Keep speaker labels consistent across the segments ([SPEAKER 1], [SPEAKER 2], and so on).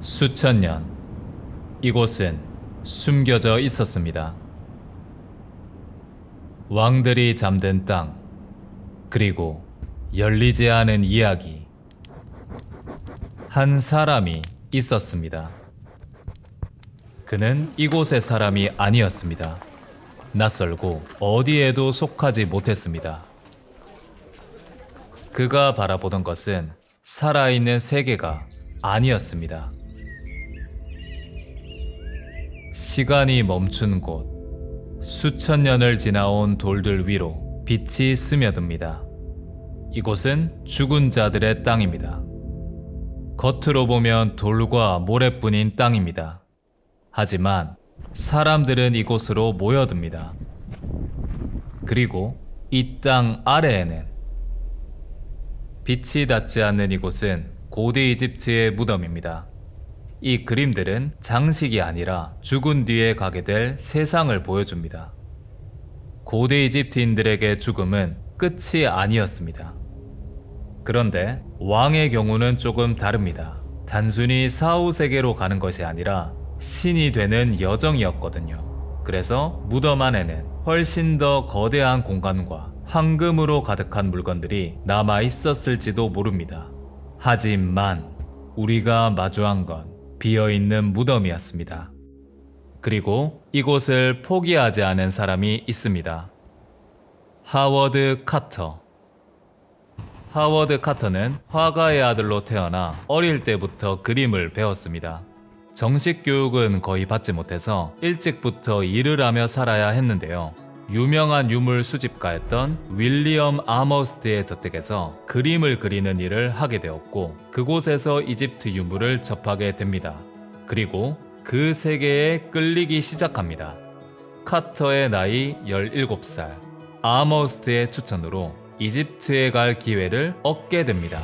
[SPEAKER 1] 수천 년, 이곳은 숨겨져 있었습니다. 왕들이 잠든 땅, 그리고 열리지 않은 이야기. 한 사람이 있었습니다. 그는 이곳의 사람이 아니었습니다. 낯설고 어디에도 속하지 못했습니다. 그가 바라보던 것은 살아있는 세계가 아니었습니다. 시간이 멈춘 곳, 수천 년을 지나온 돌들 위로 빛이 스며듭니다. 이곳은 죽은 자들의 땅입니다. 겉으로 보면 돌과 모래뿐인 땅입니다. 하지만 사람들은 이곳으로 모여듭니다. 그리고 이 땅 아래에는 빛이 닿지 않는 이곳은 고대 이집트의 무덤입니다. 이 그림들은 장식이 아니라 죽은 뒤에 가게 될 세상을 보여줍니다. 고대 이집트인들에게 죽음은 끝이 아니었습니다. 그런데 왕의 경우는 조금 다릅니다. 단순히 사후세계로 가는 것이 아니라 신이 되는 여정이었거든요. 그래서 무덤 안에는 훨씬 더 거대한 공간과 황금으로 가득한 물건들이 남아 있었을지도 모릅니다. 하지만 우리가 마주한 건 비어있는 무덤이었습니다. 그리고 이곳을 포기하지 않은 사람이 있습니다. 하워드 카터. 하워드 카터는 화가의 아들로 태어나 어릴 때부터 그림을 배웠습니다. 정식 교육은 거의 받지 못해서 일찍부터 일을 하며 살아야 했는데요. 유명한 유물 수집가였던 윌리엄 아머스트의 저택에서 그림을 그리는 일을 하게 되었고, 그곳에서 이집트 유물을 접하게 됩니다. 그리고 그 세계에 끌리기 시작합니다. 카터의 나이 17살, 아머스트의 추천으로 이집트에 갈 기회를 얻게 됩니다.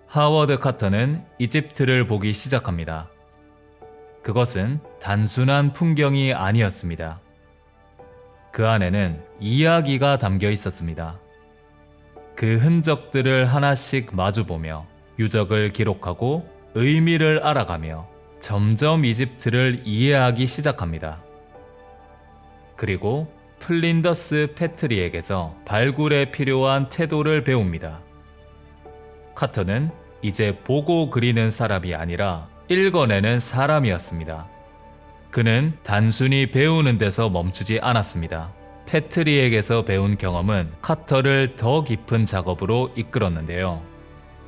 [SPEAKER 1] 하워드 카터는 이집트를 보기 시작합니다. 그것은 단순한 풍경이 아니었습니다. 그 안에는 이야기가 담겨 있었습니다. 그 흔적들을 하나씩 마주보며 유적을 기록하고 의미를 알아가며 점점 이집트를 이해하기 시작합니다. 그리고 플린더스 패트리에게서 발굴에 필요한 태도를 배웁니다. 카터는 이제 보고 그리는 사람이 아니라 읽어내는 사람이었습니다. 그는 단순히 배우는 데서 멈추지 않았습니다. 패트리에게서 배운 경험은 카터를 더 깊은 작업으로 이끌었는데요.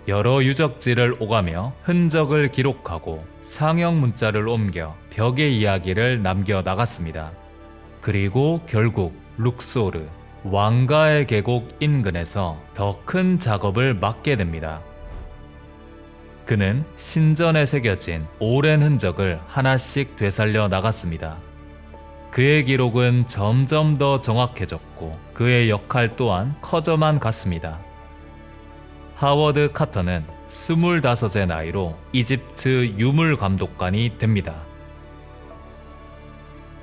[SPEAKER 1] 여러 유적지를 오가며 흔적을 기록하고 상형 문자를 옮겨 벽의 이야기를 남겨 나갔습니다. 그리고 결국 룩소르, 왕가의 계곡 인근에서 더 큰 작업을 맡게 됩니다. 그는 신전에 새겨진 오랜 흔적을 하나씩 되살려 나갔습니다. 그의 기록은 점점 더 정확해졌고 그의 역할 또한 커져만 갔습니다. 하워드 카터는 25의 나이로 이집트 유물 감독관이 됩니다.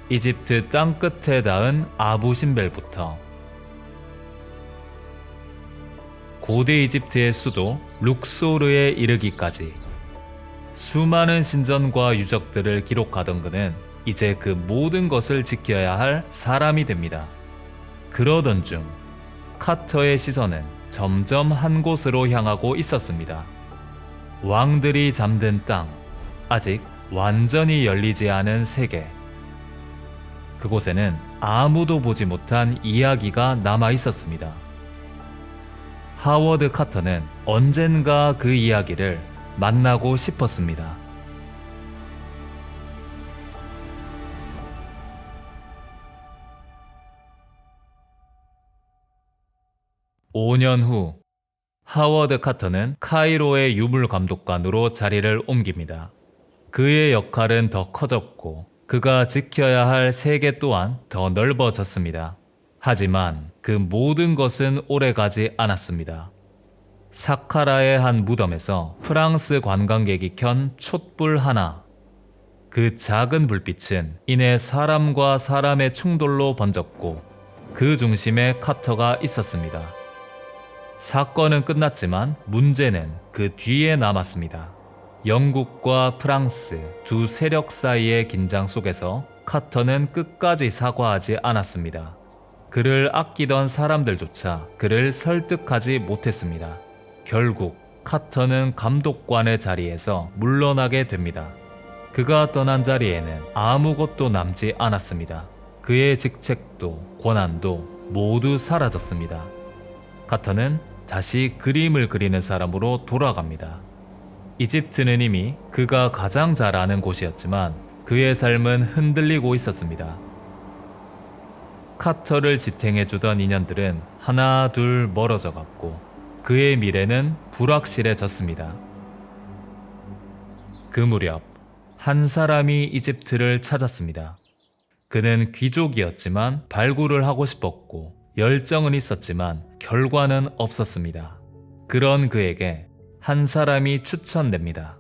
[SPEAKER 1] 이집트 땅끝에 닿은 아부 신벨부터 고대 이집트의 수도 룩소르에 이르기까지 수많은 신전과 유적들을 기록하던 그는 이제 그 모든 것을 지켜야 할 사람이 됩니다. 그러던 중 카터의 시선은 점점 한 곳으로 향하고 있었습니다. 왕들이 잠든 땅, 아직 완전히 열리지 않은 세계. 그곳에는 아무도 보지 못한 이야기가 남아 있었습니다. 하워드 카터는 언젠가 그 이야기를 만나고 싶었습니다. 5년 후, 하워드 카터는 카이로의 유물 감독관으로 자리를 옮깁니다. 그의 역할은 더 커졌고 그가 지켜야 할 세계 또한 더 넓어졌습니다. 하지만 그 모든 것은 오래가지 않았습니다. 사카라의 한 무덤에서 프랑스 관광객이 켠 촛불 하나. 그 작은 불빛은 이내 사람과 사람의 충돌로 번졌고 그 중심에 카터가 있었습니다. 사건은 끝났지만 문제는 그 뒤에 남았습니다. 영국과 프랑스 두 세력 사이의 긴장 속에서 카터는 끝까지 사과하지 않았습니다. 그를 아끼던 사람들조차 그를 설득하지 못했습니다. 결국 카터는 감독관의 자리에서 물러나게 됩니다. 그가 떠난 자리에는 아무것도 남지 않았습니다. 그의 직책도 권한도 모두 사라졌습니다. 카터는 다시 그림을 그리는 사람으로 돌아갑니다. 이집트는 이미 그가 가장 잘 아는 곳이었지만 그의 삶은 흔들리고 있었습니다. 카터를 지탱해주던 인연들은 하나 둘 멀어져 갔고 그의 미래는 불확실해졌습니다. 그 무렵 한 사람이 이집트를 찾았습니다. 그는 귀족이었지만 발굴을 하고 싶었고 열정은 있었지만 결과는 없었습니다. 그런 그에게 한 사람이 추천됩니다.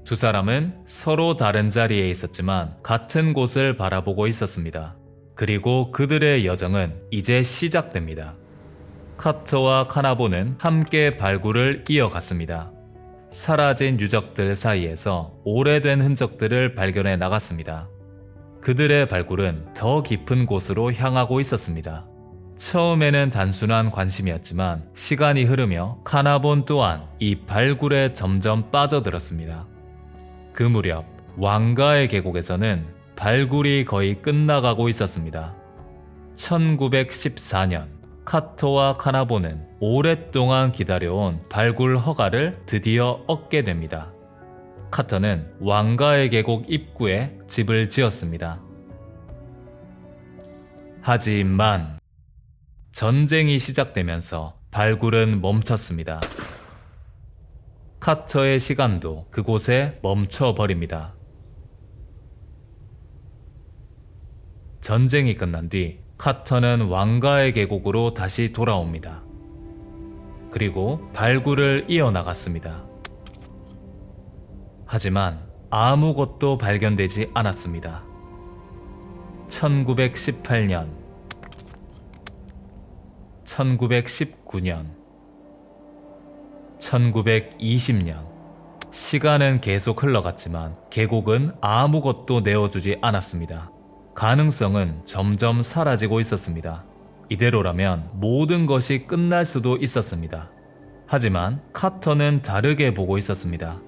[SPEAKER 1] 두 사람은 서로 다른 자리에 있었지만 같은 곳을 바라보고 있었습니다. 그리고 그들의 여정은 이제 시작됩니다. 카터와 카나보는 함께 발굴을 이어갔습니다. 사라진 유적들 사이에서 오래된 흔적들을 발견해 나갔습니다. 그들의 발굴은 더 깊은 곳으로 향하고 있었습니다. 처음에는 단순한 관심이었지만 시간이 흐르며 카나본 또한 이 발굴에 점점 빠져들었습니다. 그 무렵 왕가의 계곡에서는 발굴이 거의 끝나가고 있었습니다. 1914년 카터와 카나보는 오랫동안 기다려온 발굴 허가를 드디어 얻게 됩니다. 카터는 왕가의 계곡 입구에 집을 지었습니다. 하지만 전쟁이 시작되면서 발굴은 멈췄습니다. 카터의 시간도 그곳에 멈춰버립니다. 전쟁이 끝난 뒤 카터는 왕가의 계곡으로 다시 돌아옵니다. 그리고 발굴을 이어나갔습니다. 하지만 아무것도 발견되지 않았습니다. 1918년, 1919년, 1920년. 시간은 계속 흘러갔지만 계곡은 아무것도 내어주지 않았습니다. 가능성은 점점 사라지고 있었습니다. 이대로라면 모든 것이 끝날 수도 있었습니다. 하지만 카터는 다르게 보고 있었습니다.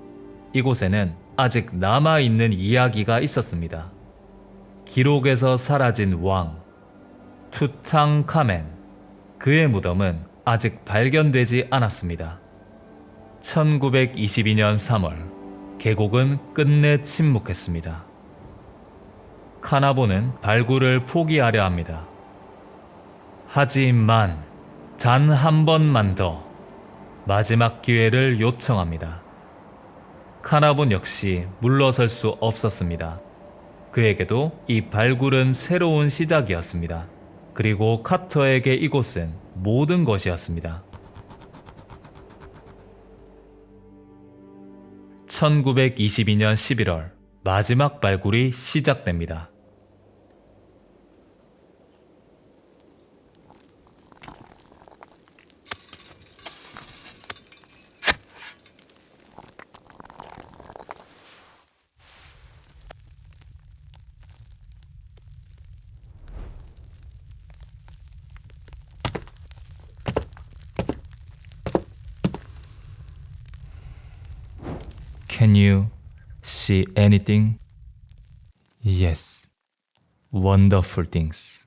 [SPEAKER 1] 이곳에는 아직 남아있는 이야기가 있었습니다. 기록에서 사라진 왕, 투탕카멘. 그의 무덤은 아직 발견되지 않았습니다. 1922년 3월, 계곡은 끝내 침묵했습니다. 카나보는 발굴을 포기하려 합니다. 하지만 단 한 번만 더 마지막 기회를 요청합니다. 카나본 역시 물러설 수 없었습니다. 그에게도 이 발굴은 새로운 시작이었습니다. 그리고 카터에게 이곳은 모든 것이었습니다. 1922년 11월, 마지막 발굴이 시작됩니다. Can you see anything? Yes, wonderful things.